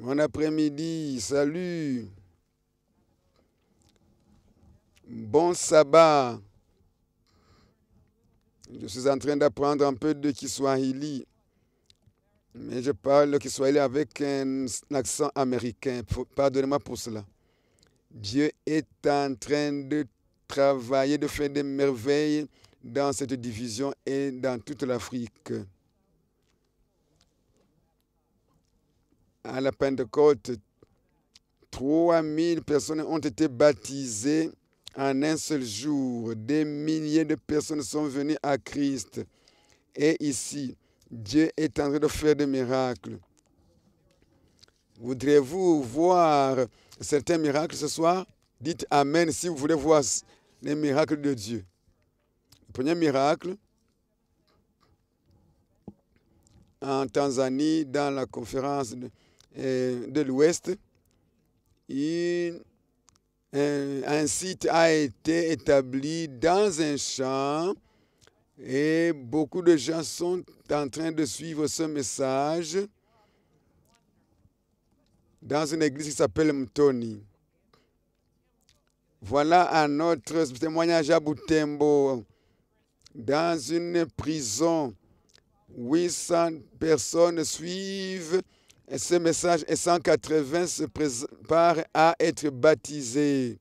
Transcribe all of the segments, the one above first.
Bon après-midi, salut. Bon sabbat. Je suis en train d'apprendre un peu de Kiswahili. Mais je parle le Kiswahili avec un accent américain. Pardonnez-moi pour cela. Dieu est en train de travailler, de faire des merveilles dans cette division et dans toute l'Afrique. À la Pentecôte, 3000 personnes ont été baptisées en un seul jour. Des milliers de personnes sont venues à Christ. Et ici, Dieu est en train de faire des miracles. Voudrez-vous voir certains miracles ce soir? Dites Amen si vous voulez voir les miracles de Dieu. Le premier miracle, en Tanzanie, dans la conférence de l'Ouest, un site a été établi dans un champ et beaucoup de gens sont en train de suivre ce message dans une église qui s'appelle Mtoni. Voilà un autre témoignage à Butembo. Dans une prison, 800 personnes suivent ce message et 180 se préparent à être baptisés.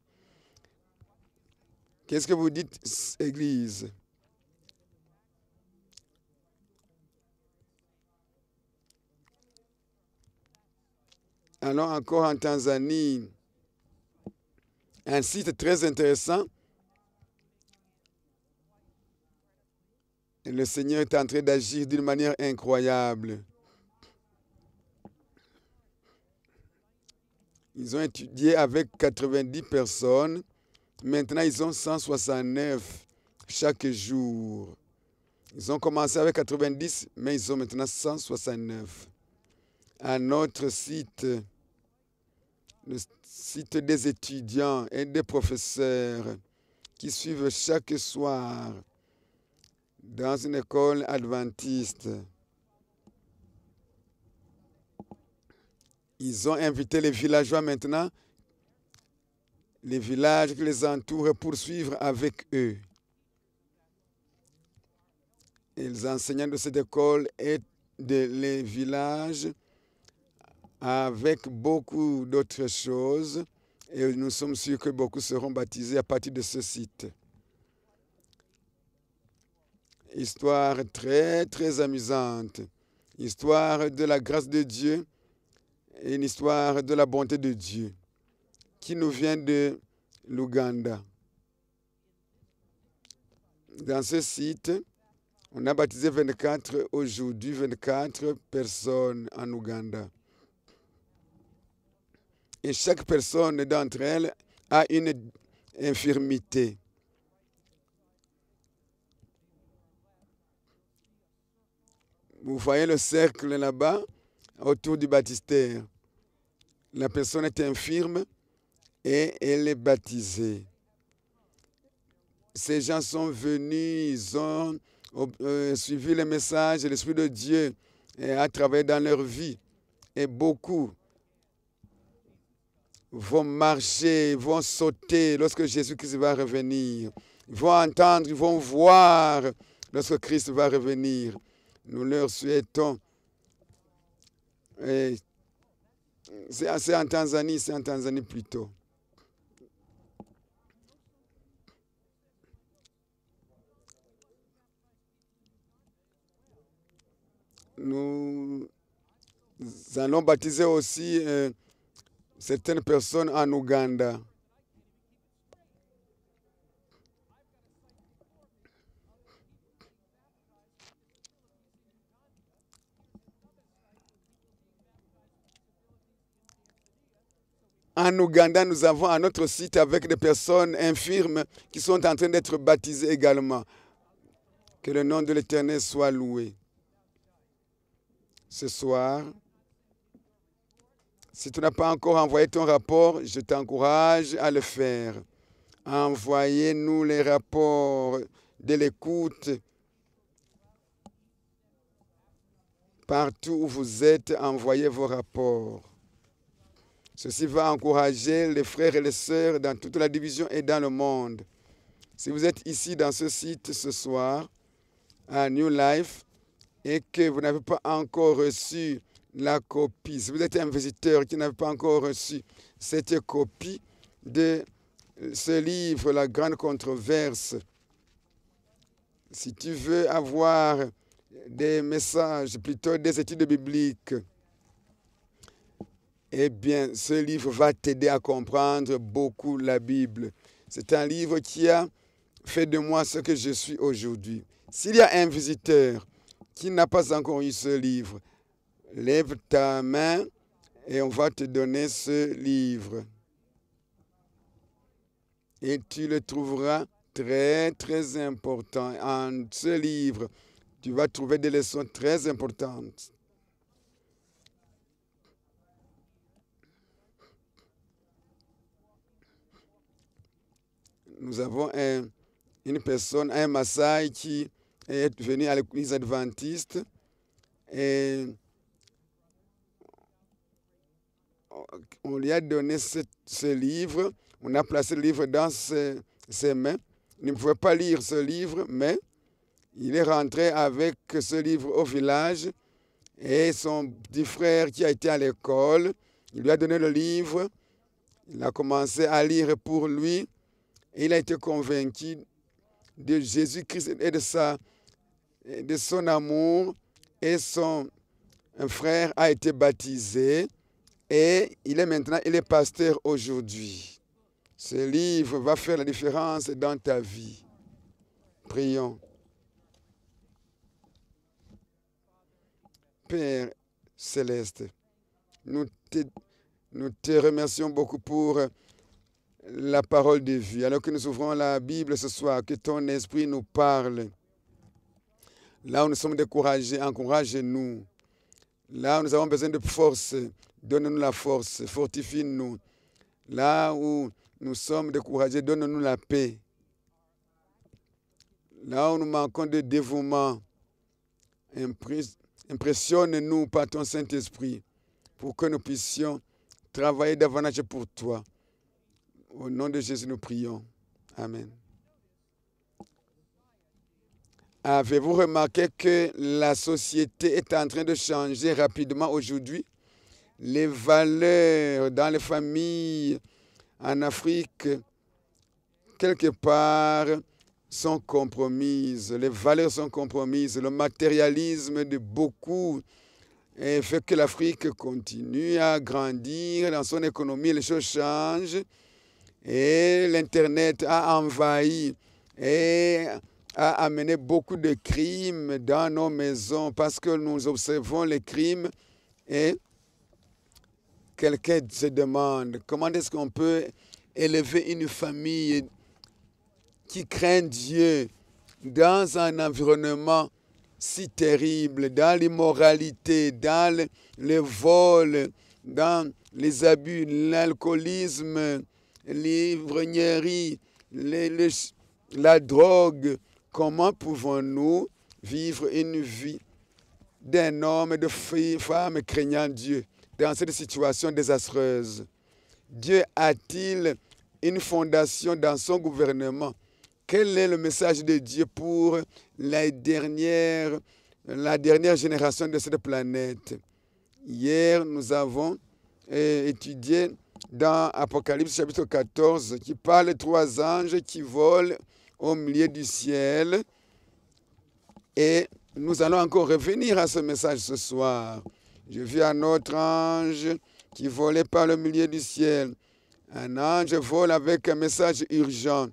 Qu'est-ce que vous dites, Église? Allons encore en Tanzanie. Un site très intéressant. Et le Seigneur est en train d'agir d'une manière incroyable. Ils ont étudié avec 90 personnes. Maintenant, ils ont 169 chaque jour. Ils ont commencé avec 90, mais ils ont maintenant 169. Un autre site, le site des étudiants et des professeurs qui suivent chaque soir dans une école adventiste. Ils ont invité les villageois maintenant, les villages qui les entourent, pour suivre avec eux. Et les enseignants de cette école et les villages avec beaucoup d'autres choses. Et nous sommes sûrs que beaucoup seront baptisés à partir de ce site. Histoire très, très amusante. Histoire de la grâce de Dieu et une histoire de la bonté de Dieu qui nous vient de l'Ouganda. Dans ce site, on a baptisé 24 aujourd'hui, 24 personnes en Ouganda. Et chaque personne d'entre elles a une infirmité. Vous voyez le cercle là-bas, autour du baptistère. La personne est infirme et elle est baptisée. Ces gens sont venus, ils ont suivi le message de l'Esprit de Dieu et a travaillé dans leur vie. Et beaucoup vont marcher, vont sauter lorsque Jésus-Christ va revenir. Ils vont entendre, ils vont voir lorsque Christ va revenir. Nous leur souhaitons. C'est en Tanzanie plutôt. Nous allons baptiser aussi certaines personnes en Ouganda. En Ouganda, nous avons un autre site avec des personnes infirmes qui sont en train d'être baptisées également. Que le nom de l'Éternel soit loué. Ce soir, si tu n'as pas encore envoyé ton rapport, je t'encourage à le faire. Envoyez-nous les rapports de l'écoute. Partout où vous êtes, envoyez vos rapports. Ceci va encourager les frères et les sœurs dans toute la division et dans le monde. Si vous êtes ici dans ce site ce soir, à New Life, et que vous n'avez pas encore reçu la copie, si vous êtes un visiteur qui n'a pas encore reçu cette copie de ce livre, La Grande Controverse, si tu veux avoir des messages, plutôt des études bibliques, eh bien, ce livre va t'aider à comprendre beaucoup la Bible. C'est un livre qui a fait de moi ce que je suis aujourd'hui. S'il y a un visiteur qui n'a pas encore eu ce livre, lève ta main et on va te donner ce livre. Et tu le trouveras très, très important. En ce livre, tu vas trouver des leçons très importantes. Nous avons une personne, un Maasai qui est venu à l'église adventiste et on lui a donné ce livre. On a placé le livre dans ses mains. Il ne pouvait pas lire ce livre, mais il est rentré avec ce livre au village et son petit frère qui a été à l'école, il lui a donné le livre. Il a commencé à lire pour lui et il a été convaincu de Jésus-Christ et de son amour, et son frère a été baptisé et il est pasteur aujourd'hui. Ce livre va faire la différence dans ta vie. Prions. Père céleste, nous te remercions beaucoup pour la parole de vie. Alors que nous ouvrons la Bible ce soir, que ton esprit nous parle. Là où nous sommes découragés, encourage-nous. Là où nous avons besoin de force, donne-nous la force, fortifie-nous. Là où nous sommes découragés, donne-nous la paix. Là où nous manquons de dévouement, impressionne-nous par ton Saint-Esprit pour que nous puissions travailler davantage pour toi. Au nom de Jésus, nous prions. Amen. Avez-vous remarqué que la société est en train de changer rapidement aujourd'hui? Les valeurs dans les familles en Afrique, quelque part, sont compromises. Les valeurs sont compromises. Le matérialisme de beaucoup fait que l'Afrique continue à grandir dans son économie. Les choses changent. Et l'Internet a envahi et a amené beaucoup de crimes dans nos maisons parce que nous observons les crimes et quelqu'un se demande comment est-ce qu'on peut élever une famille qui craint Dieu dans un environnement si terrible, dans l'immoralité, dans le vol, dans les abus, l'alcoolisme, l'ivrognerie, la drogue. Comment pouvons-nous vivre une vie d'un homme et de femme craignant Dieu dans cette situation désastreuse? Dieu a-t-il une fondation dans son gouvernement? Quel est le message de Dieu pour la dernière génération de cette planète? Hier, nous avons étudié dans Apocalypse chapitre 14 qui parle de 3 anges qui volent au milieu du ciel. Et nous allons encore revenir à ce message ce soir. Je vis un autre ange qui volait par le milieu du ciel. Un ange vole avec un message urgent,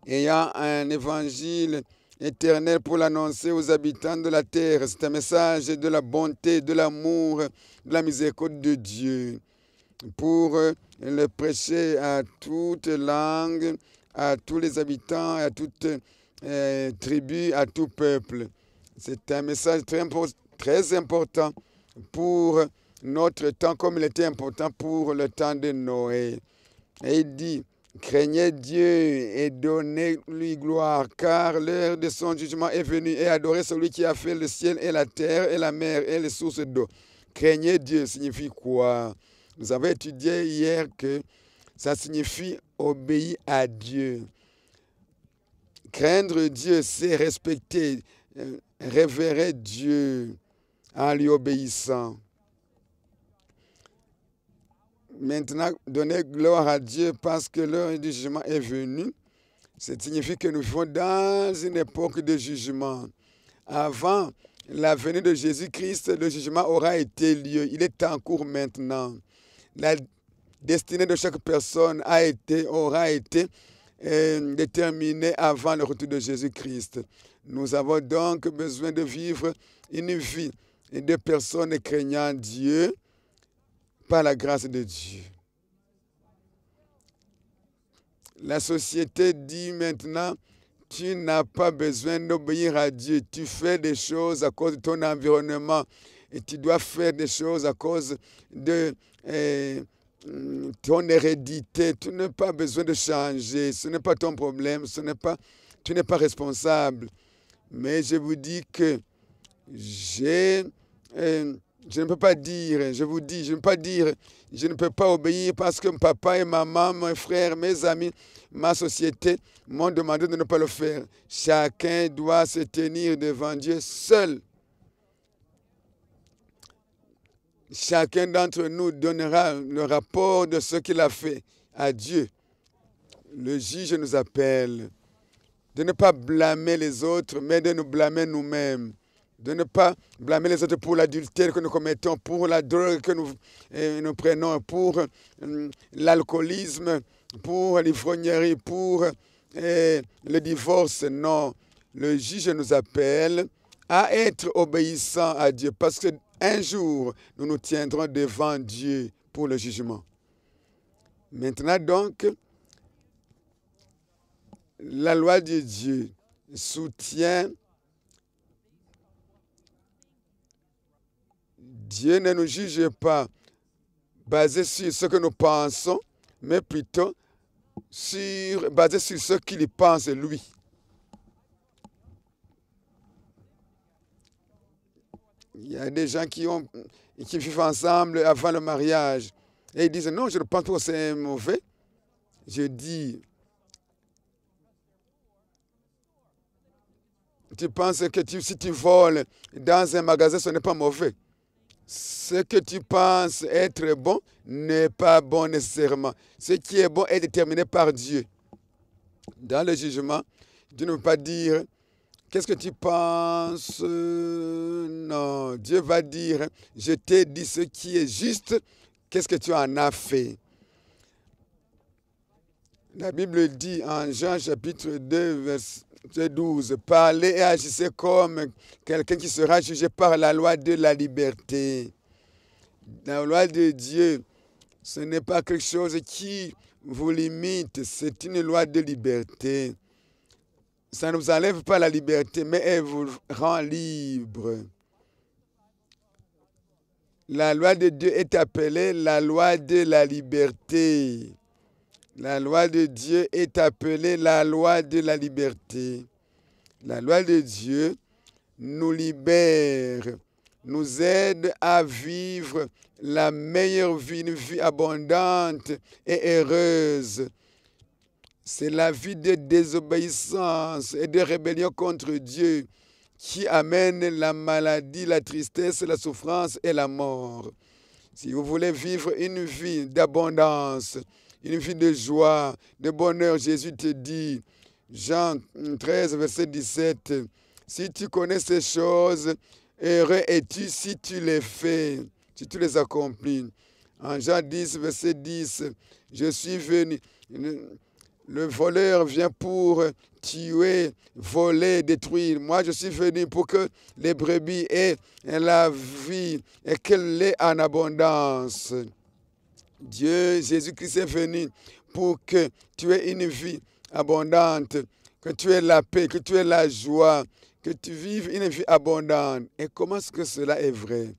ayant un évangile éternel pour l'annoncer aux habitants de la terre. C'est un message de la bonté, de l'amour, de la miséricorde de Dieu, pour le prêcher à toute langue, à tous les habitants, à toute tribu, à tout peuple. C'est un message très important pour notre temps, comme il était important pour le temps de Noé. Et il dit, craignez Dieu et donnez-lui gloire, car l'heure de son jugement est venue, et adorez celui qui a fait le ciel et la terre et la mer et les sources d'eau. Craignez Dieu signifie quoi? Nous avons étudié hier que ça signifie obéir à Dieu. Craindre Dieu, c'est respecter, révérer Dieu en lui obéissant. Maintenant, donner gloire à Dieu parce que l'heure du jugement est venue. Ça signifie que nous vivons dans une époque de jugement. Avant la venue de Jésus-Christ, le jugement aura été lieu. Il est en cours maintenant. La destinée de chaque personne aura été déterminée avant le retour de Jésus-Christ. Nous avons donc besoin de vivre une vie de personnes craignant Dieu par la grâce de Dieu. La société dit maintenant, tu n'as pas besoin d'obéir à Dieu. Tu fais des choses à cause de ton environnement et tu dois faire des choses à cause de ton hérédité. Tu n'as pas besoin de changer. Ce n'est pas ton problème. Tu n'es pas responsable. Mais je vous dis que je ne peux pas dire, je ne peux pas obéir parce que papa et maman, mes frères, mes amis, ma société m'ont demandé de ne pas le faire. Chacun doit se tenir devant Dieu seul. Chacun d'entre nous donnera le rapport de ce qu'il a fait à Dieu. Le juge nous appelle de ne pas blâmer les autres, mais de nous blâmer nous-mêmes. De ne pas blâmer les autres pour l'adultère que nous commettons, pour la drogue que nous prenons, pour l'alcoolisme, pour l'ivrognerie, pour le divorce. Non, le juge nous appelle à être obéissants à Dieu parce qu'un jour, nous nous tiendrons devant Dieu pour le jugement. Maintenant donc, la loi de Dieu soutient. Dieu ne nous juge pas basé sur ce que nous pensons, mais plutôt basé sur ce qu'il pense lui. Il y a des gens qui vivent ensemble avant le mariage et ils disent non, je ne pense pas que c'est mauvais. Je dis, tu penses que si tu voles dans un magasin, ce n'est pas mauvais. Ce que tu penses être bon n'est pas bon nécessairement. Ce qui est bon est déterminé par Dieu. Dans le jugement, Dieu ne veut pas dire qu'est-ce que tu penses. Non, Dieu va dire je t'ai dit ce qui est juste. Qu'est-ce que tu en as fait? La Bible dit en Jean chapitre 2, verset 12, parlez et agissez comme quelqu'un qui sera jugé par la loi de la liberté. La loi de Dieu, ce n'est pas quelque chose qui vous limite, c'est une loi de liberté. Ça ne vous enlève pas la liberté, mais elle vous rend libre. La loi de Dieu est appelée la loi de la liberté. La loi de Dieu est appelée la loi de la liberté. La loi de Dieu nous libère, nous aide à vivre la meilleure vie, une vie abondante et heureuse. C'est la vie de désobéissance et de rébellion contre Dieu qui amène la maladie, la tristesse, la souffrance et la mort. Si vous voulez vivre une vie d'abondance, une vie de joie, de bonheur, Jésus te dit, Jean 13, verset 17, si tu connais ces choses, heureux es-tu si tu les fais, si tu les accomplis. En Jean 10, verset 10, je suis venu. Le voleur vient pour tuer, voler, détruire. Moi, je suis venu pour que les brebis aient la vie et qu'elle l'ait en abondance. Dieu, Jésus-Christ est venu pour que tu aies une vie abondante, que tu aies la paix, que tu aies la joie, que tu vives une vie abondante. Et comment est-ce que cela est vrai?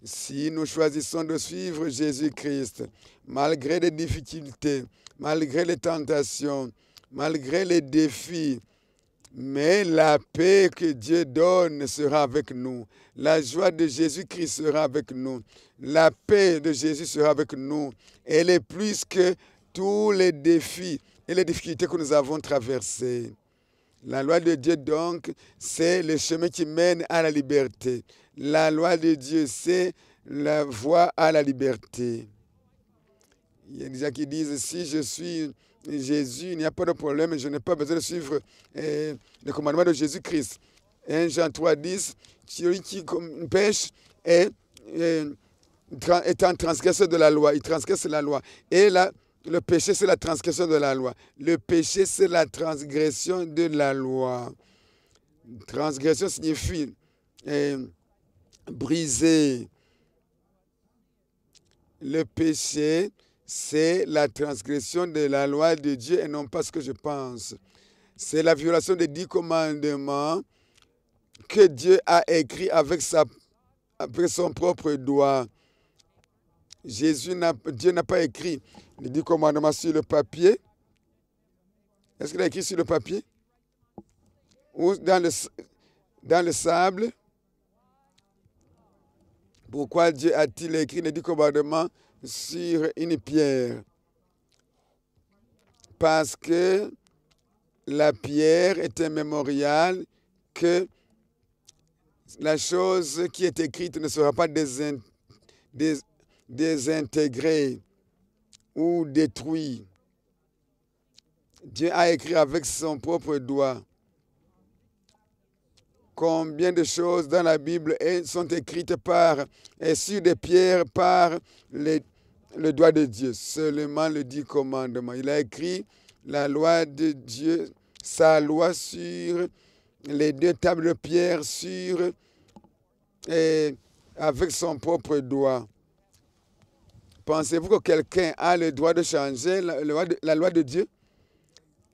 Si nous choisissons de suivre Jésus-Christ, malgré les difficultés, malgré les tentations, malgré les défis, Mais la paix que Dieu donne sera avec nous. La joie de Jésus-Christ sera avec nous. La paix de Jésus sera avec nous. Elle est plus que tous les défis et les difficultés que nous avons traversées. La loi de Dieu, donc, c'est le chemin qui mène à la liberté. La loi de Dieu, c'est la voie à la liberté. Il y a des gens qui disent, si je suis Jésus, il n'y a pas de problème, je n'ai pas besoin de suivre le commandement de Jésus-Christ. 1 Jean 3, 10, celui qui pêche est un transgresseur de la loi, il transgresse la loi. Et le péché, c'est la transgression de la loi. Le péché, c'est la transgression de la loi. Transgression signifie briser. Le péché, c'est la transgression de la loi de Dieu et non pas ce que je pense. C'est la violation des 10 commandements que Dieu a écrit avec son propre doigt. Dieu n'a pas écrit les 10 commandements sur le papier. Est-ce qu'il a écrit sur le papier? Ou dans le sable? Pourquoi Dieu a-t-il écrit les 10 commandements sur une pierre? Parce que la pierre est un mémorial que la chose qui est écrite ne sera pas désintégrée ou détruite. Dieu a écrit avec son propre doigt. Combien de choses dans la Bible sont écrites sur des pierres par le doigt de Dieu? Seulement le 10 commandements. Il a écrit la loi de Dieu, sa loi sur les 2 tables de pierre avec son propre doigt. Pensez-vous que quelqu'un a le droit de changer la loi de Dieu?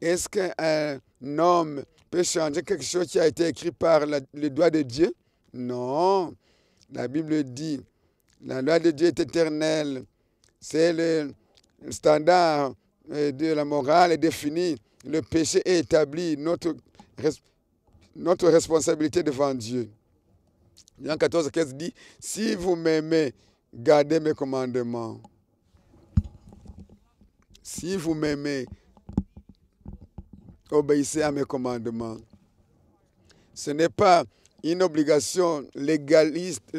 Est-ce qu'un homme peut changer quelque chose qui a été écrit par le doigt de Dieu? Non. La Bible dit, la loi de Dieu est éternelle. C'est le standard de la morale est défini. Le péché est établi. Notre responsabilité devant Dieu. Jean 14, 15 dit, si vous m'aimez, gardez mes commandements. Si vous m'aimez, obéissez à mes commandements. Ce n'est pas une obligation légaliste,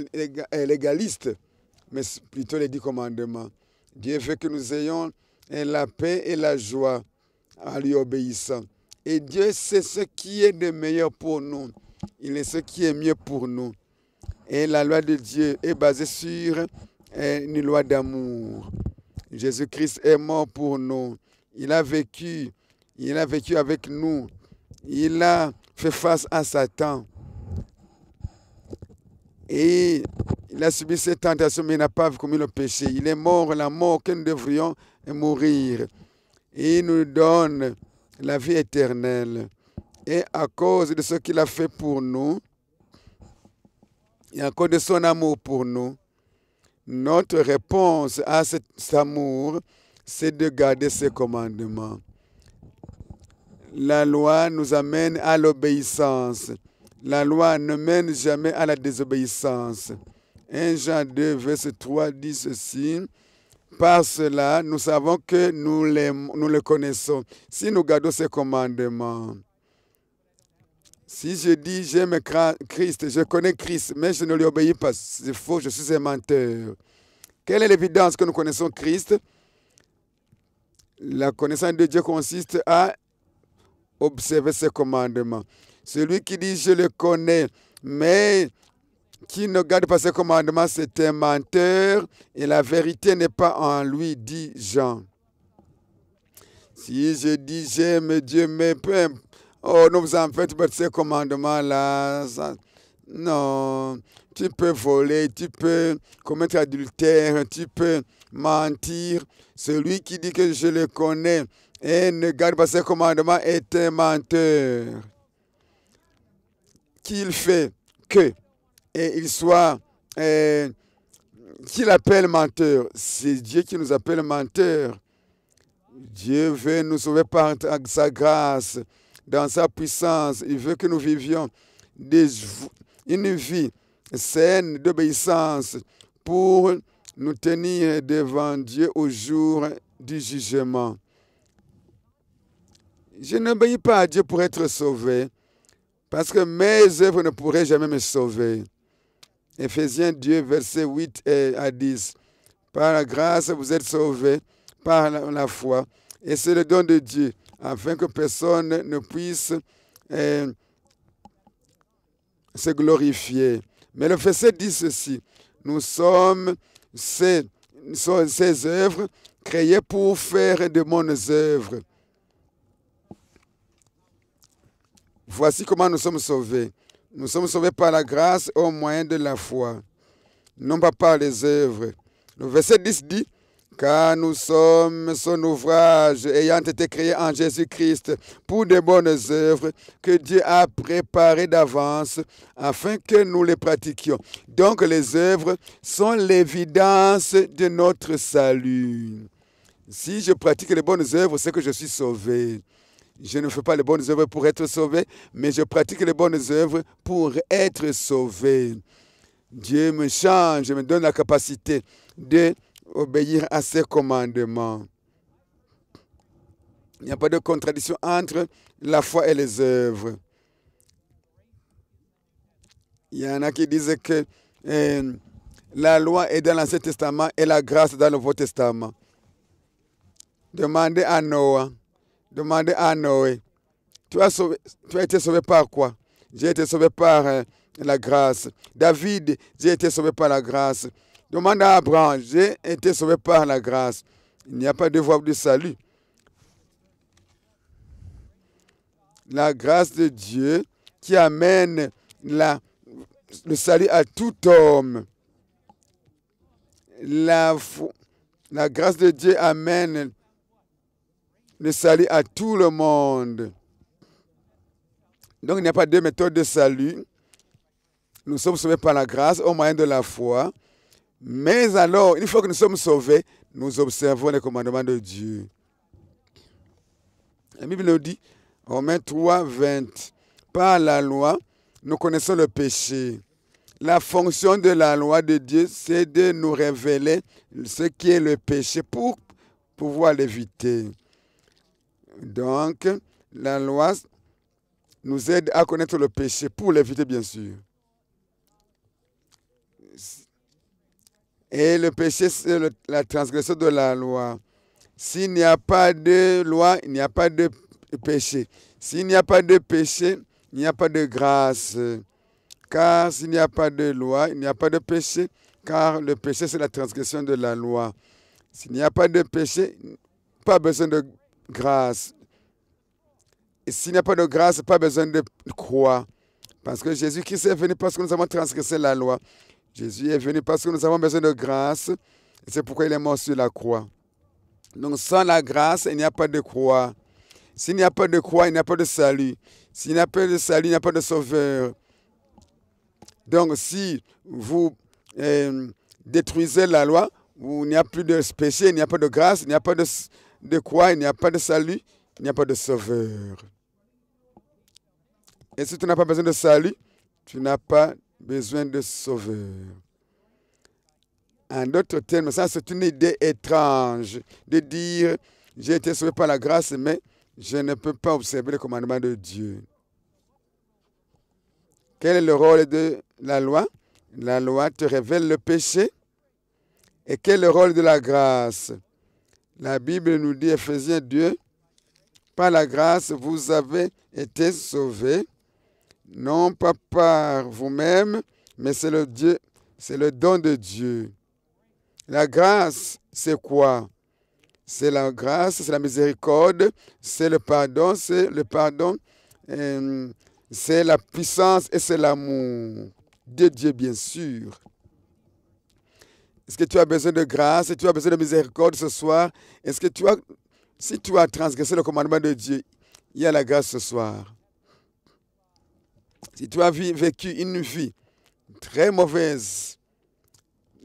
mais plutôt les 10 commandements. Dieu veut que nous ayons la paix et la joie en lui obéissant. Et Dieu sait ce qui est de meilleur pour nous. Il est ce qui est mieux pour nous. Et la loi de Dieu est basée sur une loi d'amour. Jésus-Christ est mort pour nous. Il a vécu avec nous. Il a fait face à Satan. Et il a subi cette tentation, mais il n'a pas commis le péché. Il est mort la mort que nous devrions mourir. Et il nous donne la vie éternelle. Et à cause de ce qu'il a fait pour nous, et à cause de son amour pour nous, notre réponse à cet amour, c'est de garder ses commandements. La loi nous amène à l'obéissance. La loi ne mène jamais à la désobéissance. 1 Jean 2, verset 3 dit ceci. Par cela, nous savons que nous le connaissons, si nous gardons ses commandements. Si je dis j'aime Christ, je connais Christ, mais je ne lui obéis pas, c'est faux, je suis un menteur. Quelle est l'évidence que nous connaissons Christ? La connaissance de Dieu consiste à observer ses commandements. Celui qui dit je le connais, mais qui ne garde pas ses commandements, c'est un menteur et la vérité n'est pas en lui, dit Jean. Si je dis j'aime Dieu, mais peu, oh, ne vous en faites pas de ces commandements-là. Non, tu peux voler, tu peux commettre adultère, tu peux mentir. Celui qui dit que je le connais et ne garde pas ses commandements est un menteur. Qu'il fait que, et il soit, qu'il appelle menteur, c'est Dieu qui nous appelle menteur. Dieu veut nous sauver par sa grâce, dans sa puissance, il veut que nous vivions une vie saine d'obéissance pour nous tenir devant Dieu au jour du jugement. Je n'obéis pas à Dieu pour être sauvé, parce que mes œuvres ne pourraient jamais me sauver. Éphésiens 2, versets 8 à 10. Par la grâce, vous êtes sauvés par la foi. Et c'est le don de Dieu, afin que personne ne puisse se glorifier. Mais le verset dit ceci: nous sommes ces œuvres créées pour faire de bonnes œuvres. Voici comment nous sommes sauvés. Nous sommes sauvés par la grâce au moyen de la foi, non pas par les œuvres. Le verset 10 dit: car nous sommes son ouvrage ayant été créés en Jésus-Christ pour de bonnes œuvres que Dieu a préparées d'avance afin que nous les pratiquions. Donc les œuvres sont l'évidence de notre salut. Si je pratique les bonnes œuvres, c'est que je suis sauvé. Je ne fais pas les bonnes œuvres pour être sauvé, mais je pratique les bonnes œuvres pour être sauvé. Dieu me change, me donne la capacité d'obéir à ses commandements. Il n'y a pas de contradiction entre la foi et les œuvres. Il y en a qui disent que la loi est dans l'Ancien Testament et la grâce dans le Nouveau Testament. Demandez à Noé. Tu as été sauvé par quoi? J'ai été sauvé par la grâce. David, j'ai été sauvé par la grâce. Demande à Abraham, j'ai été sauvé par la grâce. Il n'y a pas de voie de salut. La grâce de Dieu qui amène le salut à tout homme. La grâce de Dieu amène le salut à tout le monde. Donc il n'y a pas deux méthodes de salut. Nous sommes sauvés par la grâce au moyen de la foi. Mais alors, une fois que nous sommes sauvés, nous observons les commandements de Dieu. La Bible nous dit, Romains 3, 20, par la loi, nous connaissons le péché. La fonction de la loi de Dieu, c'est de nous révéler ce qui est le péché pour pouvoir l'éviter. Donc, la loi nous aide à connaître le péché pour l'éviter, bien sûr. Et le péché, c'est la transgression de la loi. S'il n'y a pas de loi, il n'y a pas de péché. S'il n'y a pas de péché, il n'y a pas de grâce. Car s'il n'y a pas de loi, il n'y a pas de péché. Car le péché, c'est la transgression de la loi. S'il n'y a pas de péché, pas besoin de grâce. Et s'il n'y a pas de grâce, pas besoin de croix. Parce que Jésus-Christ est venu parce que nous avons transgressé la loi. Jésus est venu parce que nous avons besoin de grâce. Et c'est pourquoi il est mort sur la croix. Donc sans la grâce, il n'y a pas de croix. S'il n'y a pas de croix, il n'y a pas de salut. S'il n'y a pas de salut, il n'y a pas de sauveur. Donc si vous détruisez la loi, il n'y a plus de péché, il n'y a pas de grâce, il n'y a pas de croix, il n'y a pas de salut, il n'y a pas de sauveur. Et si tu n'as pas besoin de salut, tu n'as pas besoin de sauveur. En d'autres termes, ça c'est une idée étrange de dire j'ai été sauvé par la grâce, mais je ne peux pas observer les commandements de Dieu. Quel est le rôle de la loi? La loi te révèle le péché. Et quel est le rôle de la grâce? La Bible nous dit, Éphésiens 2, par la grâce, vous avez été sauvés, non pas par vous-même, mais c'est le don de Dieu. La grâce, c'est quoi? C'est la grâce, c'est la miséricorde, c'est le pardon, c'est la puissance et c'est l'amour de Dieu, bien sûr. Est-ce que tu as besoin de grâce? Est-ce que tu as besoin de miséricorde ce soir? Si tu as transgressé le commandement de Dieu, il y a la grâce ce soir. Si tu as vécu une vie très mauvaise,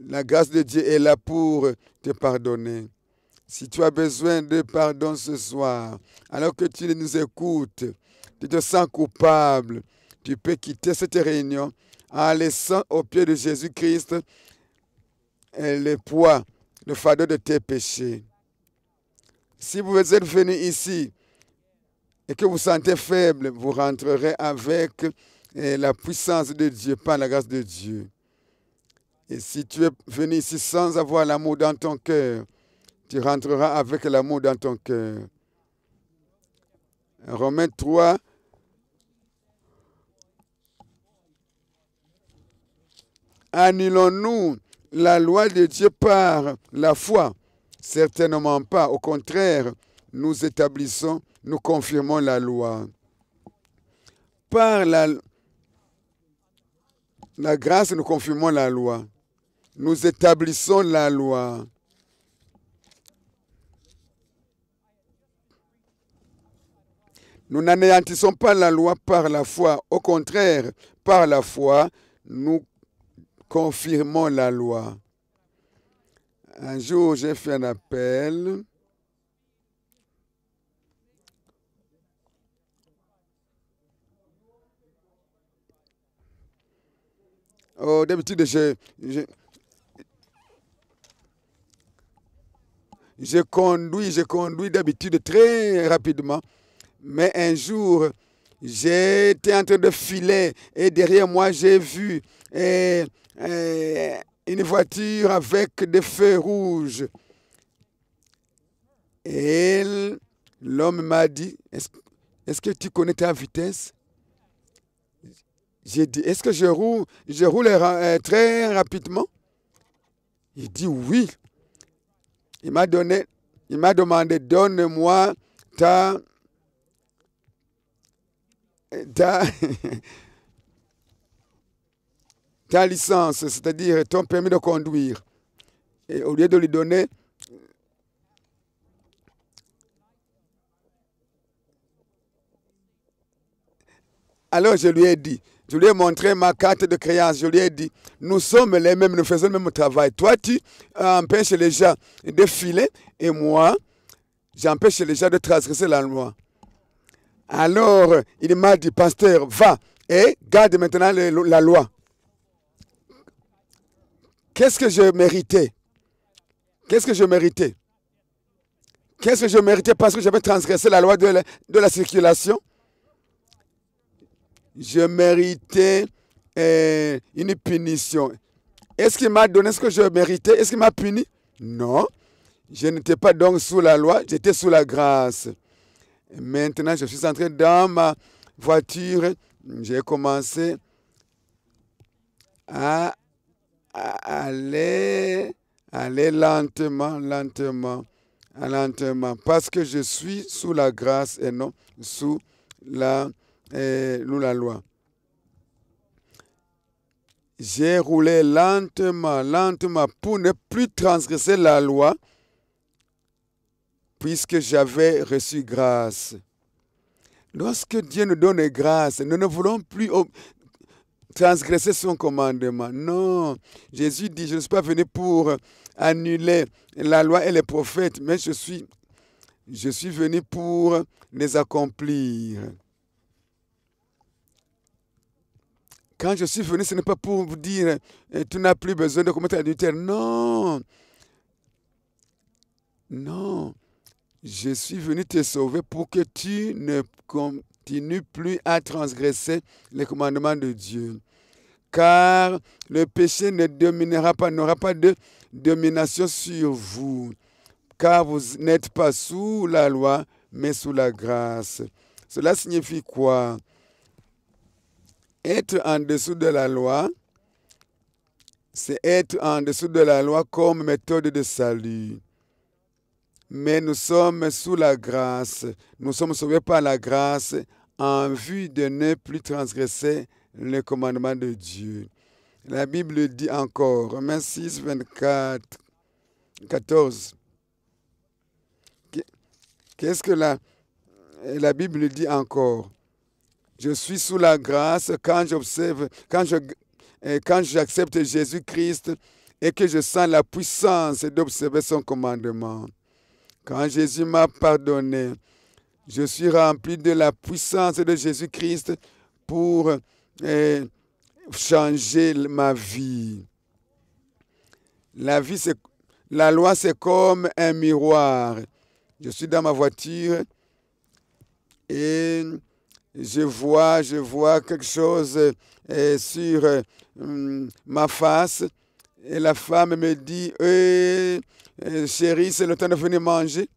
la grâce de Dieu est là pour te pardonner. Si tu as besoin de pardon ce soir, alors que tu nous écoutes, tu te sens coupable, tu peux quitter cette réunion en laissant au pied de Jésus-Christ le poids, le fardeau de tes péchés. Si vous êtes venu ici et que vous vous sentez faible, vous rentrerez avec la puissance de Dieu, par la grâce de Dieu. Et si tu es venu ici sans avoir l'amour dans ton cœur, tu rentreras avec l'amour dans ton cœur. Romains 3, annulons-nous la loi de Dieu par la foi? Certainement pas. Au contraire, nous établissons, nous confirmons la loi. Par la grâce, nous confirmons la loi. Nous établissons la loi. Nous n'anéantissons pas la loi par la foi. Au contraire, par la foi, nous confirmons la loi. Un jour, j'ai fait un appel. Oh, d'habitude, je conduis d'habitude très rapidement. Mais un jour, j'étais en train de filer et derrière moi, j'ai vu une voiture avec des feux rouges. Et l'homme m'a dit, est-ce que tu connais ta vitesse? J'ai dit, est-ce que je roule très rapidement? Il dit oui. Il m'a demandé, donne-moi ta licence, c'est-à-dire ton permis de conduire. Et au lieu de lui donner alors je lui ai montré ma carte de créance, je lui ai dit, nous sommes les mêmes, nous faisons le même travail. Toi, tu empêches les gens de filer et moi, j'empêche les gens de transgresser la loi. Alors, il m'a dit, pasteur, va et garde maintenant la loi. Qu'est-ce que je méritais? Qu'est-ce que je méritais parce que j'avais transgressé la loi de la circulation? Je méritais une punition. Est-ce qu'il m'a donné ce que je méritais? Est-ce qu'il m'a puni? Non. Je n'étais pas donc sous la loi, j'étais sous la grâce. Et maintenant, je suis entré dans ma voiture. J'ai commencé à aller lentement, parce que je suis sous la grâce et non sous la loi. J'ai roulé lentement pour ne plus transgresser la loi, puisque j'avais reçu grâce. Lorsque Dieu nous donne grâce, nous ne voulons plus transgresser son commandement. Non, Jésus dit, je ne suis pas venu pour annuler la loi et les prophètes, mais je suis venu pour les accomplir. Quand je suis venu, ce n'est pas pour vous dire, tu n'as plus besoin de commettre l'adultère. Non. Non. Je suis venu te sauver pour que tu ne continues plus à transgresser les commandements de Dieu. Car le péché ne dominera pas, n'aura pas de domination sur vous. Car vous n'êtes pas sous la loi, mais sous la grâce. Cela signifie quoi? Être en dessous de la loi, c'est être en dessous de la loi comme méthode de salut. Mais nous sommes sous la grâce. Nous sommes sauvés par la grâce en vue de ne plus transgresser les commandements de Dieu. La Bible dit encore, Romains 6, 24, 14. Qu'est-ce que la Bible dit encore? Je suis sous la grâce quand j'accepte Jésus-Christ et que je sens la puissance d'observer son commandement. Quand Jésus m'a pardonné, Je suis rempli de la puissance de Jésus-Christ pour changer ma vie. La loi, c'est comme un miroir. Je suis dans ma voiture et je vois quelque chose sur ma face. Et la femme me dit, chérie, c'est le temps de venir manger.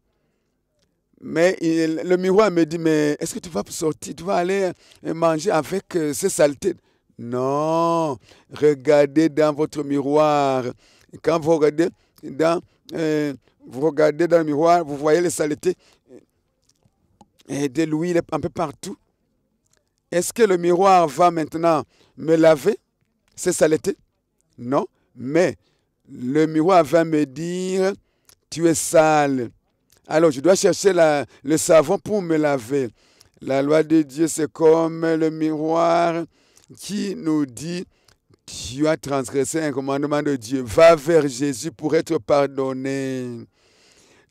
Mais le miroir me dit, mais est-ce que tu vas sortir, tu vas aller manger avec ces saletés? Non, regardez dans votre miroir. Quand vous regardez dans le miroir, vous voyez les saletés et de l'huile un peu partout. Est-ce que le miroir va maintenant me laver ces saletés? Non, mais le miroir va me dire, tu es sale. Alors, je dois chercher le savon pour me laver. La loi de Dieu, c'est comme le miroir qui nous dit, tu as transgressé un commandement de Dieu. Va vers Jésus pour être pardonné.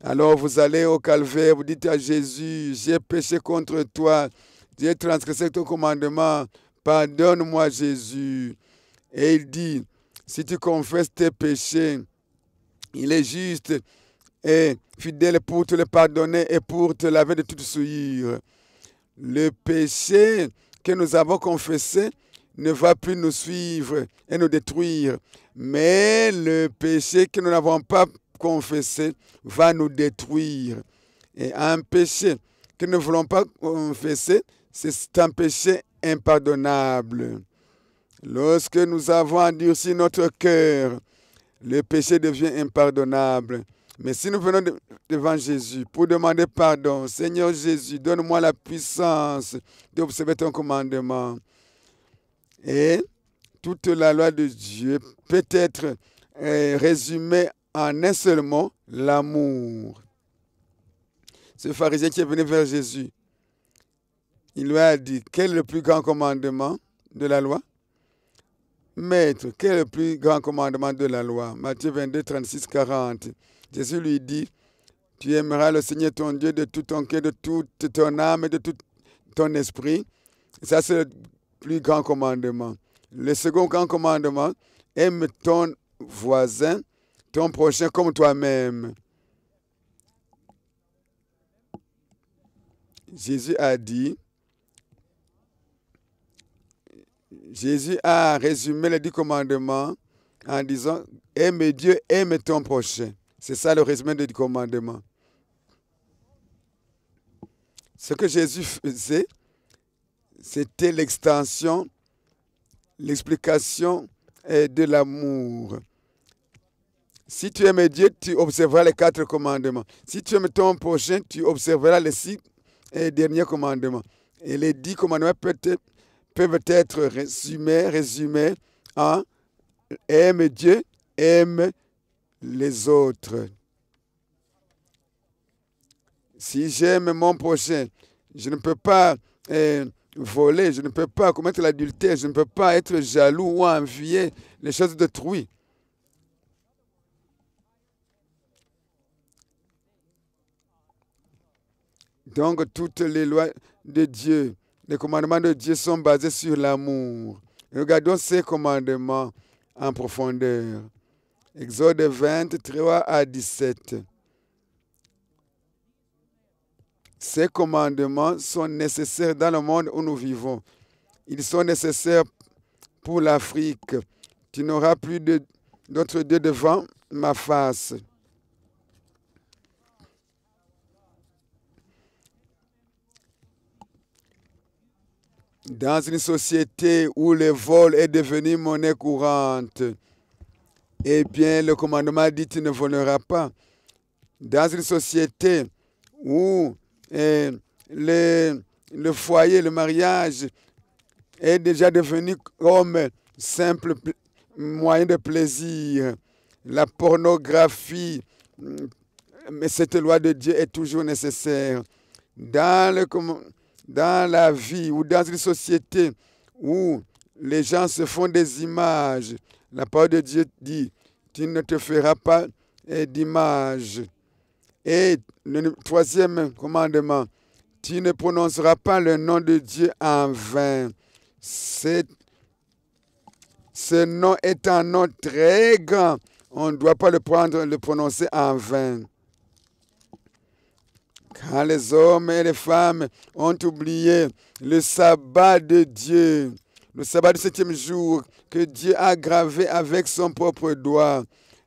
Alors, vous allez au calvaire, vous dites à Jésus, j'ai péché contre toi, j'ai transgressé ton commandement, pardonne-moi Jésus. Et il dit, si tu confesses tes péchés, il est juste et fidèle pour te le pardonner et pour te laver de toute souillure. Le péché que nous avons confessé ne va plus nous suivre et nous détruire. Mais le péché que nous n'avons pas confessé va nous détruire. Et un péché que nous ne voulons pas confesser, c'est un péché impardonnable. Lorsque nous avons endurci notre cœur, le péché devient impardonnable. Mais si nous venons devant Jésus pour demander pardon, Seigneur Jésus, donne-moi la puissance d'observer ton commandement. Et toute la loi de Dieu peut être résumée en un seul mot, l'amour. Ce pharisien qui est venu vers Jésus, il lui a dit, quel est le plus grand commandement de la loi? Maître, quel est le plus grand commandement de la loi? Matthieu 22, 36, 40. Jésus lui dit, tu aimeras le Seigneur ton Dieu de tout ton cœur, de toute ton âme et de tout ton esprit. Ça, c'est le plus grand commandement. Le second grand commandement, aime ton voisin, ton prochain comme toi-même. Jésus a résumé les 10 commandements en disant, aime Dieu, aime ton prochain. C'est ça le résumé des commandements. Ce que Jésus faisait, c'était l'extension, l'explication de l'amour. Si tu aimes Dieu, tu observeras les 4 commandements. Si tu aimes ton prochain, tu observeras les 6 derniers commandements. Et les 10 commandements peuvent être résumés en aime Dieu, aime les autres. Si j'aime mon prochain, je ne peux pas voler, je ne peux pas commettre l'adultère, je ne peux pas être jaloux ou envier les choses d'autrui. Donc, toutes les lois de Dieu, les commandements de Dieu sont basés sur l'amour. Regardons ces commandements en profondeur. Exode 23 à 17. Ces commandements sont nécessaires dans le monde où nous vivons. Ils sont nécessaires pour l'Afrique. Tu n'auras plus d'autres dieux devant ma face. Dans une société où le vol est devenu monnaie courante, eh bien, le commandement dit tu ne voleras pas. Dans une société où le foyer, le mariage est déjà devenu comme simple moyen de plaisir, la pornographie, mais cette loi de Dieu est toujours nécessaire. Dans la vie ou dans une société où les gens se font des images, la parole de Dieu dit, tu ne te feras pas d'image. Et le 3e commandement, Tu ne prononceras pas le nom de Dieu en vain. Ce nom est un nom très grand. On ne doit pas le prononcer en vain. Quand les hommes et les femmes ont oublié le sabbat de Dieu, le sabbat du 7e jour que Dieu a gravé avec son propre doigt,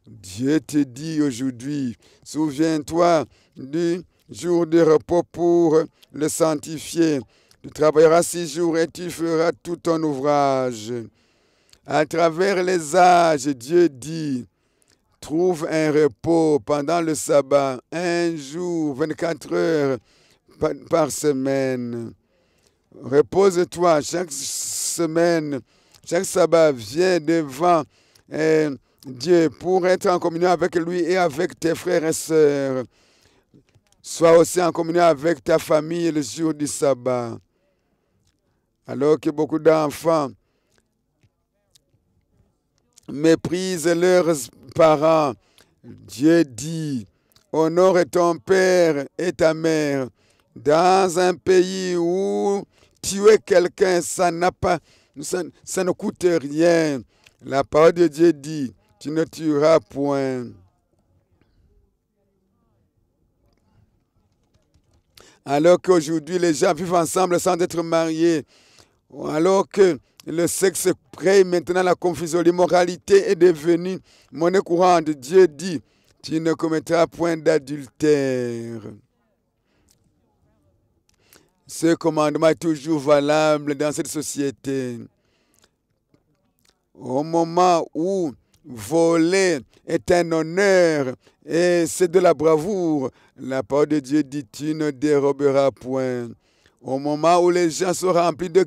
Dieu te dit aujourd'hui, souviens-toi du jour de repos pour le sanctifier. Tu travailleras 6 jours et tu feras tout ton ouvrage. À travers les âges, Dieu dit, trouve un repos pendant le sabbat, un jour, 24 heures par semaine. Repose-toi chaque semaine, chaque sabbat, viens devant Dieu pour être en communion avec lui et avec tes frères et sœurs. Sois aussi en communion avec ta famille le jour du sabbat. Alors que beaucoup d'enfants méprisent leurs parents, Dieu dit, honore ton père et ta mère. Dans un pays où tuer quelqu'un, ça ne coûte rien. La parole de Dieu dit, tu ne tueras point. Alors qu'aujourd'hui, les gens vivent ensemble sans être mariés. Alors que le sexe crée maintenant la confusion. L'immoralité est devenue monnaie courante. Dieu dit, tu ne commettras point d'adultère. Ce commandement est toujours valable dans cette société. Au moment où voler est un honneur et c'est de la bravoure, la parole de Dieu dit, tu ne déroberas point. Au moment où les gens sont remplis de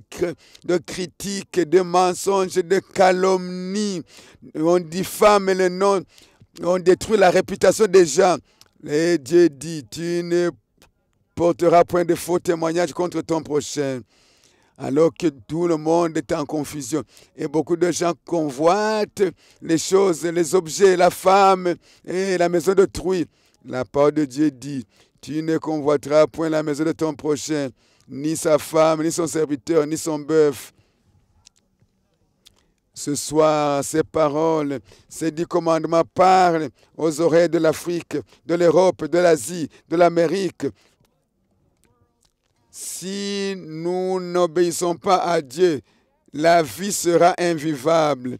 critiques, de mensonges, de calomnies, on diffame le nom, on détruit la réputation des gens. Et Dieu dit, tu ne porteras point de faux témoignages contre ton prochain. Alors que tout le monde est en confusion. Et beaucoup de gens convoitent les choses, les objets, la femme et la maison d'autrui. La parole de Dieu dit, tu ne convoiteras point la maison de ton prochain, ni sa femme, ni son serviteur, ni son bœuf. Ce soir, ces paroles, ces 10 commandements parlent aux oreilles de l'Afrique, de l'Europe, de l'Asie, de l'Amérique. Si nous n'obéissons pas à Dieu, la vie sera invivable.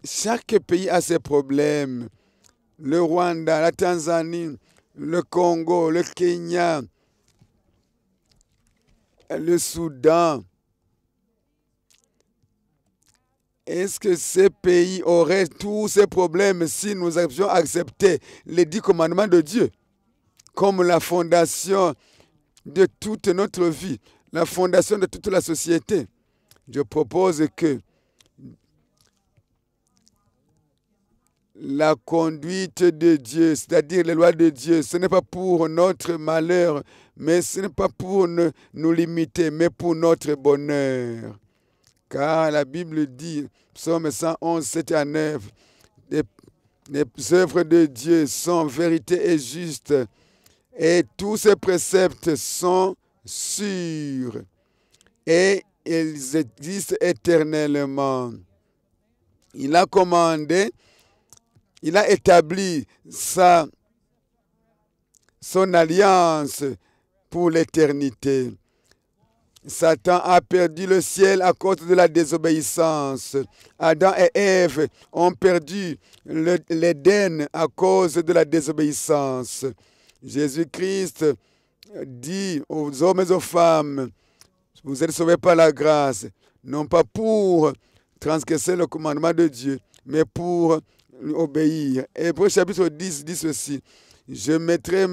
Chaque pays a ses problèmes. Le Rwanda, la Tanzanie, le Congo, le Kenya, le Soudan. Est-ce que ces pays auraient tous ces problèmes si nous avions accepté les 10 commandements de Dieu comme la fondation de toute notre vie, la fondation de toute la société? Je propose que la conduite de Dieu, c'est-à-dire les lois de Dieu, ce n'est pas pour notre malheur, mais ce n'est pas pour nous limiter, mais pour notre bonheur. Car la Bible dit, Psaume 111, 7 à 9, les œuvres de Dieu sont vérité et juste, et tous ses préceptes sont sûrs, et ils existent éternellement. Il a commandé, il a établi son alliance pour l'éternité. Satan a perdu le ciel à cause de la désobéissance. Adam et Ève ont perdu l'Éden à cause de la désobéissance. Jésus-Christ dit aux hommes et aux femmes, vous êtes sauvés par la grâce, non pas pour transgresser le commandement de Dieu, mais pour obéir. Hébreux chapitre 10 dit ceci, j'écrirai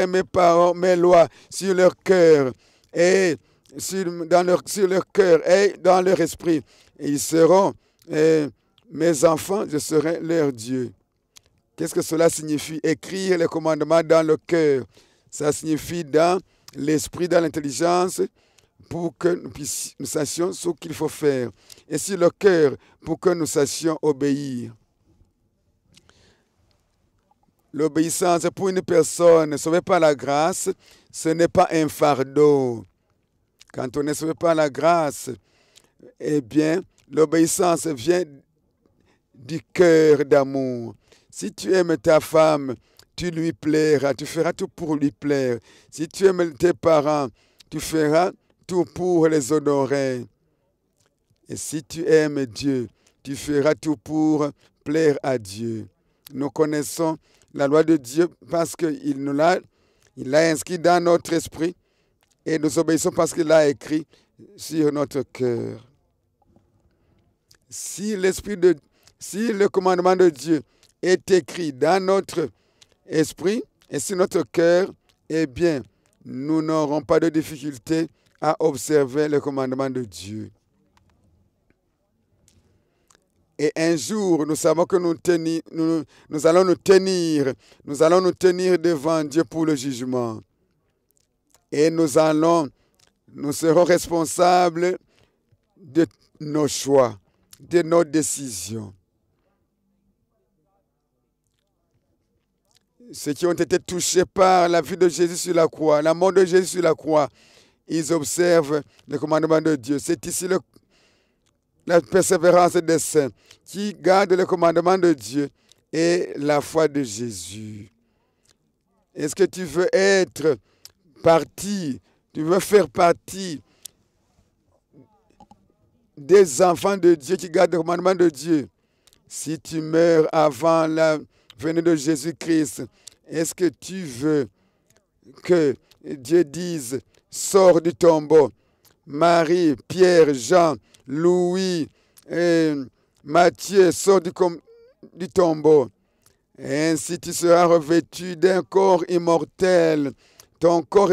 mes paroles, mes lois sur leur cœur, et sur leur cœur et dans leur esprit. Et ils seront mes enfants, je serai leur Dieu. Qu'est-ce que cela signifie? Écrire les commandements dans le cœur. Ça signifie dans l'esprit, dans l'intelligence, pour que nous sachions ce qu'il faut faire. Et sur le cœur, pour que nous sachions obéir. L'obéissance pour une personne sauvée par la grâce, ce n'est pas un fardeau. Quand on ne se fait pas la grâce, eh bien, l'obéissance vient du cœur d'amour. Si tu aimes ta femme, tu lui plairas, tu feras tout pour lui plaire. Si tu aimes tes parents, tu feras tout pour les honorer. Et si tu aimes Dieu, tu feras tout pour plaire à Dieu. Nous connaissons la loi de Dieu parce qu'il l'a inscrit dans notre esprit et nous obéissons parce qu'il l'a écrit sur notre cœur. Si le commandement de Dieu est écrit dans notre esprit et sur notre cœur, eh bien, nous n'aurons pas de difficulté à observer le commandement de Dieu. Et un jour, nous savons que nous allons nous tenir devant Dieu pour le jugement. Et nous serons responsables de nos choix, de nos décisions. Ceux qui ont été touchés par la vie de Jésus sur la croix, la mort de Jésus sur la croix, ils observent le commandement de Dieu. C'est ici la persévérance des saints qui gardent le commandement de Dieu et la foi de Jésus. Est-ce que tu veux être partie, tu veux faire partie des enfants de Dieu qui gardent le commandement de Dieu? Si tu meurs avant la venue de Jésus-Christ, est-ce que tu veux que Dieu dise, sors du tombeau? Marie, Pierre, Jean, Louis, Matthieu, sors du tombeau. Et ainsi tu seras revêtu d'un corps immortel. Ton corps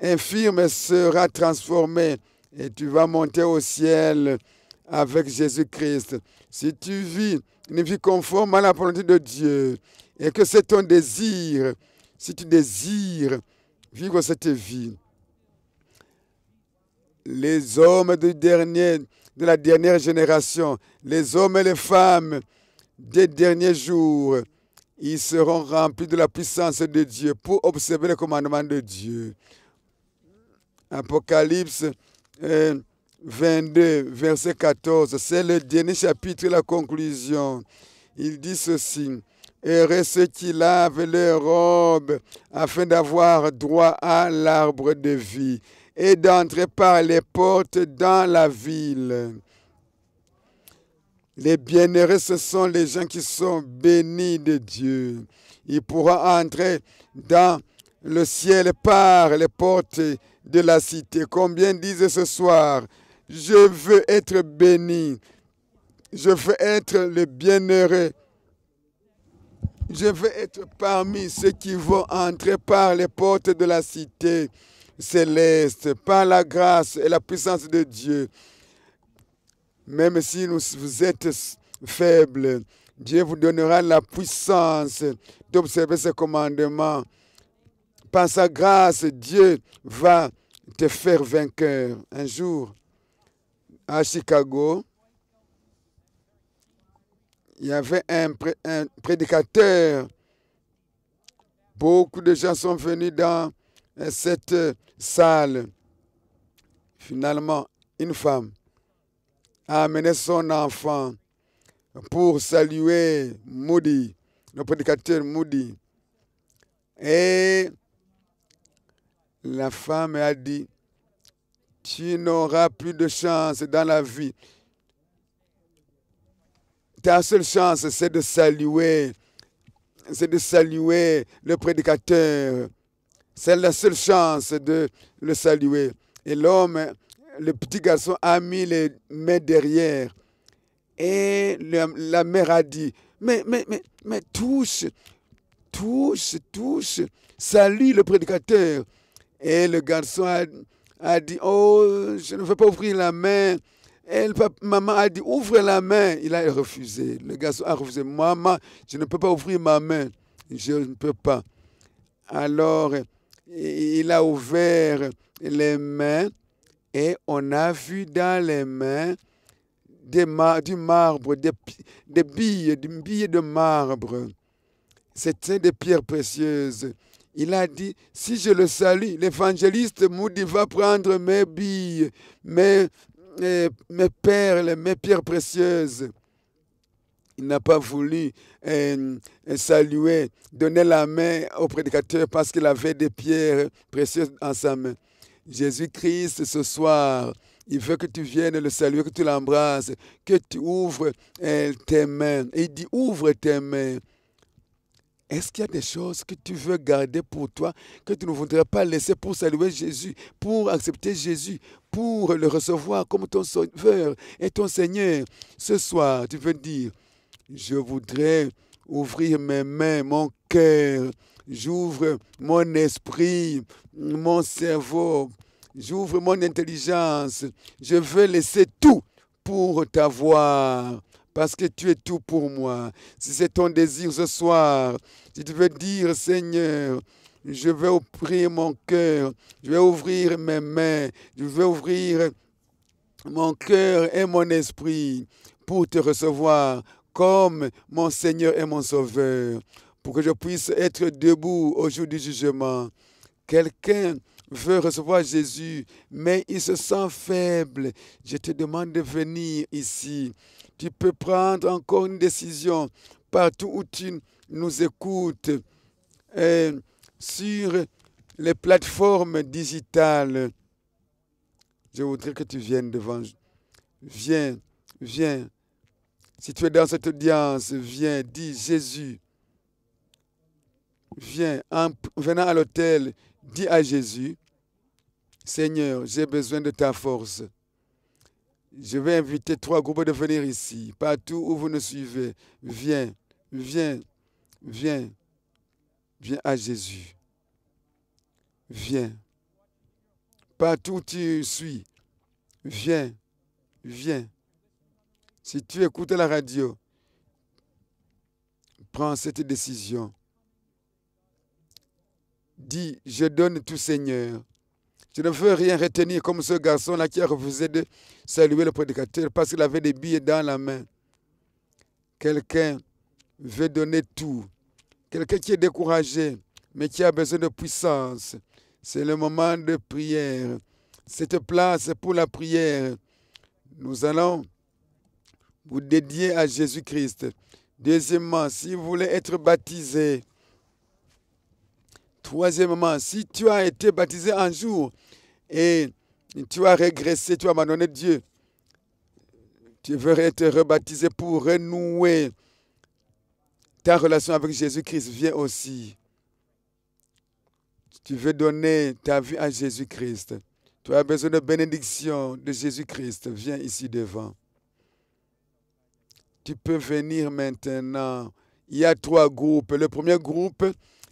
infirme sera transformé et tu vas monter au ciel avec Jésus-Christ. Si tu vis une vie conforme à la volonté de Dieu et que c'est ton désir, si tu désires vivre cette vie, les hommes de la dernière génération, les hommes et les femmes des derniers jours, ils seront remplis de la puissance de Dieu pour observer le commandement de Dieu. Apocalypse 22, verset 14, c'est le dernier chapitre, la conclusion. Il dit ceci: heureux ceux qui lavent leurs robes afin d'avoir droit à l'arbre de vie et d'entrer par les portes dans la ville. Les bienheureux, ce sont les gens qui sont bénis de Dieu. Ils pourront entrer dans le ciel par les portes de la cité. Combien disent ce soir, je veux être béni, je veux être le bienheureux, je veux être parmi ceux qui vont entrer par les portes de la cité céleste, par la grâce et la puissance de Dieu. Même si vous êtes faible, Dieu vous donnera la puissance d'observer ses commandements. Par sa grâce, Dieu va te faire vainqueur. Un jour, à Chicago, il y avait un prédicateur. Beaucoup de gens sont venus dans cette salle. Finalement, une femme a amené son enfant pour saluer Moody, le prédicateur Moody. Et la femme a dit, tu n'auras plus de chance dans la vie. Ta seule chance, c'est de saluer le prédicateur. C'est la seule chance de le saluer. Et l'homme, le petit garçon, a mis les mains derrière. Et la mère a dit, mais touche, salue le prédicateur. Et le garçon a dit, oh, je ne veux pas ouvrir la main. Et maman a dit, ouvre la main. Il a refusé. Le garçon a refusé. Maman, je ne peux pas ouvrir ma main. Je ne peux pas. Alors, il a ouvert les mains et on a vu dans les mains du marbre, des billes de marbre. C'était des pierres précieuses. Il a dit, si je le salue, l'évangéliste Moody va prendre mes billes, mes perles, mes pierres précieuses. Il n'a pas voulu saluer, donner la main au prédicateur parce qu'il avait des pierres précieuses en sa main. Jésus-Christ, ce soir, il veut que tu viennes le saluer, que tu l'embrasses, que tu ouvres tes mains. Et il dit, ouvre tes mains. Est-ce qu'il y a des choses que tu veux garder pour toi, que tu ne voudrais pas laisser pour saluer Jésus, pour accepter Jésus, pour le recevoir comme ton sauveur et ton Seigneur? Ce soir, tu veux dire, je voudrais ouvrir mes mains, mon cœur, j'ouvre mon esprit, mon cerveau, j'ouvre mon intelligence. Je veux laisser tout pour t'avoir. Parce que tu es tout pour moi. Si c'est ton désir ce soir, si tu veux dire, Seigneur, je vais ouvrir mon cœur, je vais ouvrir mes mains, je vais ouvrir mon cœur et mon esprit pour te recevoir comme mon Seigneur et mon Sauveur, pour que je puisse être debout au jour du jugement. Quelqu'un veut recevoir Jésus, mais il se sent faible. Je te demande de venir ici. Tu peux prendre encore une décision partout où tu nous écoutes, sur les plateformes digitales. Je voudrais que tu viennes devant. Viens, viens. Si tu es dans cette audience, viens, dis Jésus. Viens, en venant à l'autel, dis à Jésus, Seigneur, j'ai besoin de ta force. Je vais inviter 3 groupes de venir ici, partout où vous nous suivez. Viens, viens, viens, viens à Jésus. Viens. Partout où tu suis, viens, viens. Si tu écoutes la radio, prends cette décision. Dis, je donne tout, Seigneur. Je ne veux rien retenir comme ce garçon-là qui a refusé de saluer le prédicateur parce qu'il avait des billets dans la main. Quelqu'un veut donner tout. Quelqu'un qui est découragé, mais qui a besoin de puissance. C'est le moment de prière. Cette place pour la prière. Nous allons vous dédier à Jésus-Christ. Deuxièmement, si vous voulez être baptisé. Troisièmement, si tu as été baptisé un jour et tu as régressé, tu as abandonné Dieu, tu veux être rebaptisé pour renouer ta relation avec Jésus-Christ, viens aussi. Tu veux donner ta vie à Jésus-Christ. Tu as besoin de bénédiction de Jésus-Christ, viens ici devant. Tu peux venir maintenant. Il y a 3 groupes. Le premier groupe,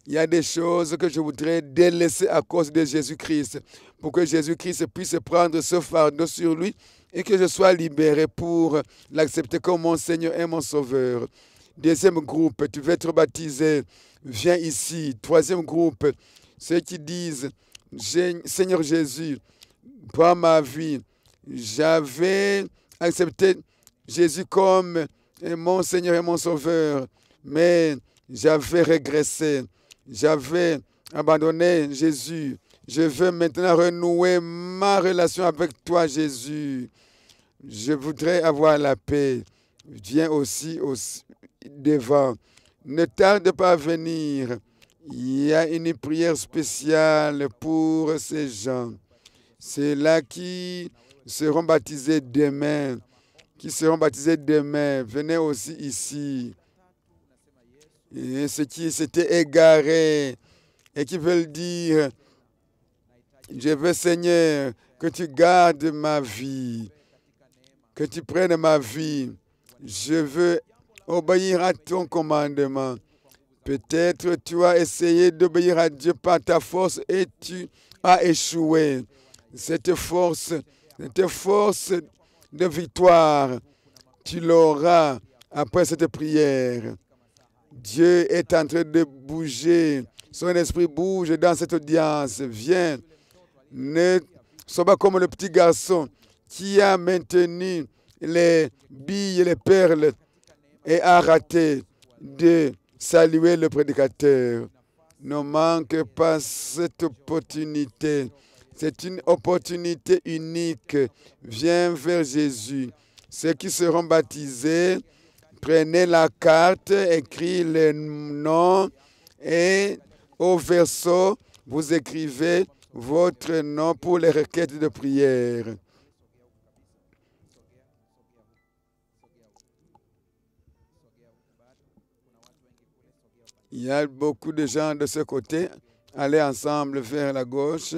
il y a des choses que je voudrais délaisser à cause de Jésus-Christ, pour que Jésus-Christ puisse prendre ce fardeau sur lui et que je sois libéré pour l'accepter comme mon Seigneur et mon Sauveur. Deuxième groupe, tu veux être baptisé, viens ici. Troisième groupe, ceux qui disent, Seigneur Jésus, prends ma vie. J'avais accepté Jésus comme mon Seigneur et mon Sauveur, mais j'avais régressé. J'avais abandonné Jésus. Je veux maintenant renouer ma relation avec toi, Jésus. Je voudrais avoir la paix. Viens aussi devant. Ne tarde pas à venir. Il y a une prière spéciale pour ces gens. C'est là qui seront baptisés demain. Venez aussi ici. Et ceux qui s'étaient égarés et qui veulent dire, je veux, Seigneur, que tu gardes ma vie, que tu prennes ma vie. Je veux obéir à ton commandement. Peut-être tu as essayé d'obéir à Dieu par ta force et tu as échoué. Cette force de victoire, tu l'auras après cette prière. Dieu est en train de bouger. Son esprit bouge dans cette audience. Viens. Ne sois pas comme le petit garçon qui a maintenu les billes et les perles et a raté de saluer le prédicateur. Ne manque pas cette opportunité. C'est une opportunité unique. Viens vers Jésus. Ceux qui seront baptisés, prenez la carte, écrivez les noms et au verso, vous écrivez votre nom pour les requêtes de prière. Il y a beaucoup de gens de ce côté. Allez ensemble vers la gauche.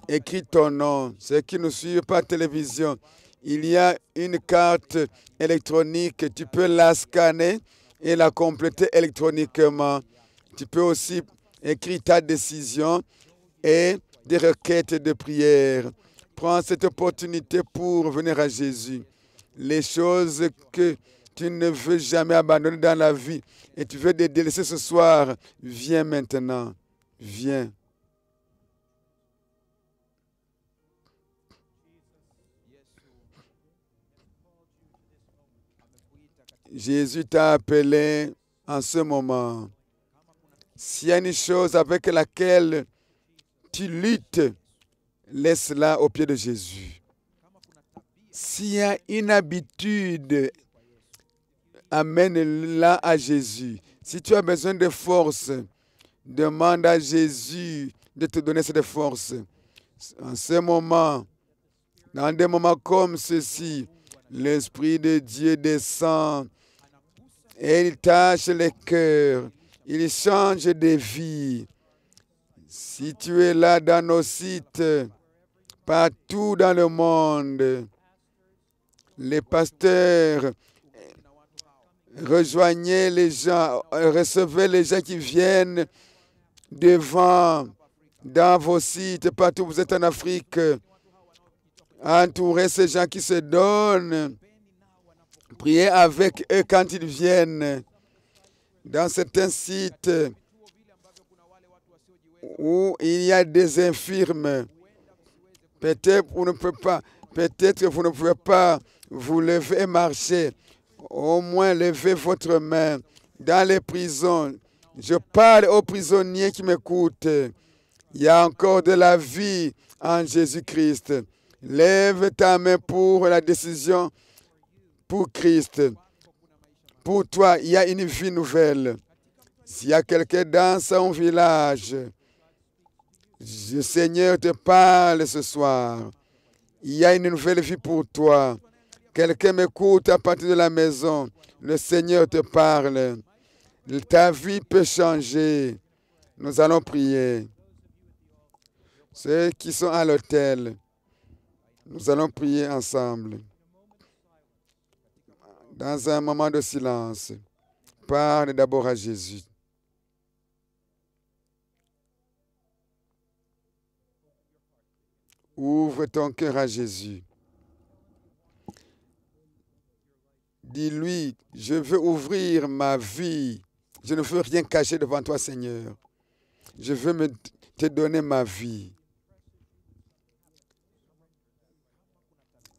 Écris ton nom. Ceux qui nous suivent par télévision, il y a une carte électronique. Tu peux la scanner et la compléter électroniquement. Tu peux aussi écrire ta décision et des requêtes de prière. Prends cette opportunité pour venir à Jésus. Les choses que tu ne veux jamais abandonner dans la vie et tu veux les délaisser ce soir, viens maintenant. Viens. Jésus t'a appelé en ce moment. S'il y a une chose avec laquelle tu luttes, laisse-la au pied de Jésus. S'il y a une habitude, amène-la à Jésus. Si tu as besoin de force, demande à Jésus de te donner cette force. En ce moment, dans des moments comme ceci, l'Esprit de Dieu descend et il tâche les cœurs. Il change des vies. Si tu es là dans nos sites, partout dans le monde, les pasteurs, rejoignez les gens, recevez les gens qui viennent devant, dans vos sites, partout où vous êtes en Afrique. Entourez ces gens qui se donnent. Priez avec eux quand ils viennent. Dans certains sites où il y a des infirmes, peut-être vous ne pouvez pas vous lever et marcher. Au moins, levez votre main. Dans les prisons, je parle aux prisonniers qui m'écoutent. Il y a encore de la vie en Jésus-Christ. Lève ta main pour la décision pour Christ. Pour toi, il y a une vie nouvelle. S'il y a quelqu'un dans son village, le Seigneur te parle ce soir. Il y a une nouvelle vie pour toi. Quelqu'un m'écoute à partir de la maison. Le Seigneur te parle. Ta vie peut changer. Nous allons prier. Ceux qui sont à l'hôtel, nous allons prier ensemble. Dans un moment de silence, parle d'abord à Jésus. Ouvre ton cœur à Jésus. Dis-lui, je veux ouvrir ma vie. Je ne veux rien cacher devant toi, Seigneur. Je veux te donner ma vie.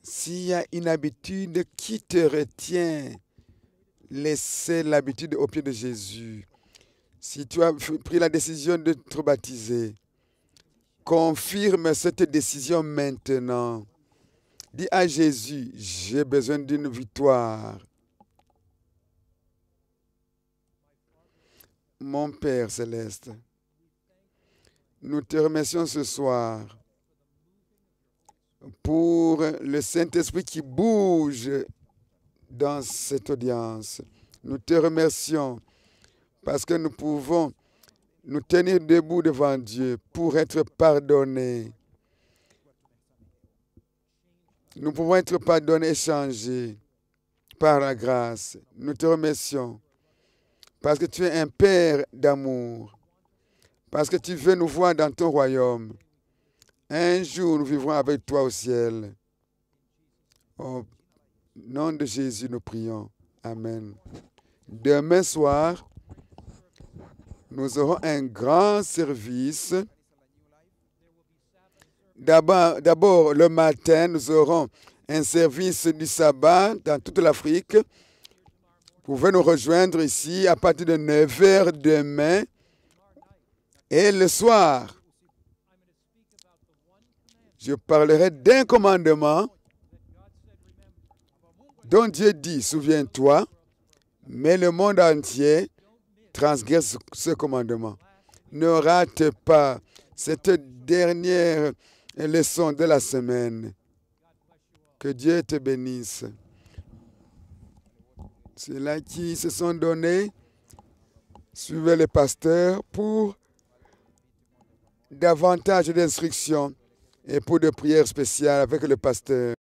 S'il y a une habitude qui te retient, laissez l'habitude au pied de Jésus. Si tu as pris la décision de te baptiser, confirme cette décision maintenant. Dis à Jésus, j'ai besoin d'une victoire. Mon Père céleste, nous te remercions ce soir pour le Saint-Esprit qui bouge dans cette audience. Nous te remercions parce que nous pouvons nous tenir debout devant Dieu pour être pardonnés. Nous pouvons être pardonnés et changés par la grâce. Nous te remercions parce que tu es un Père d'amour, parce que tu veux nous voir dans ton royaume. Un jour, nous vivrons avec toi au ciel. Au nom de Jésus, nous prions. Amen. Demain soir, nous aurons un grand service. D'abord, le matin, nous aurons un service du sabbat dans toute l'Afrique Vous pouvez nous rejoindre ici à partir de 9 h demain et le soir. Je parlerai d'un commandement dont Dieu dit, souviens-toi, mais le monde entier transgresse ce commandement. Ne rate pas cette dernière leçon de la semaine. Que Dieu te bénisse. Ceux-là qui se sont donnés, suivez le pasteur pour davantage d'instructions et pour de prières spéciales avec le pasteur.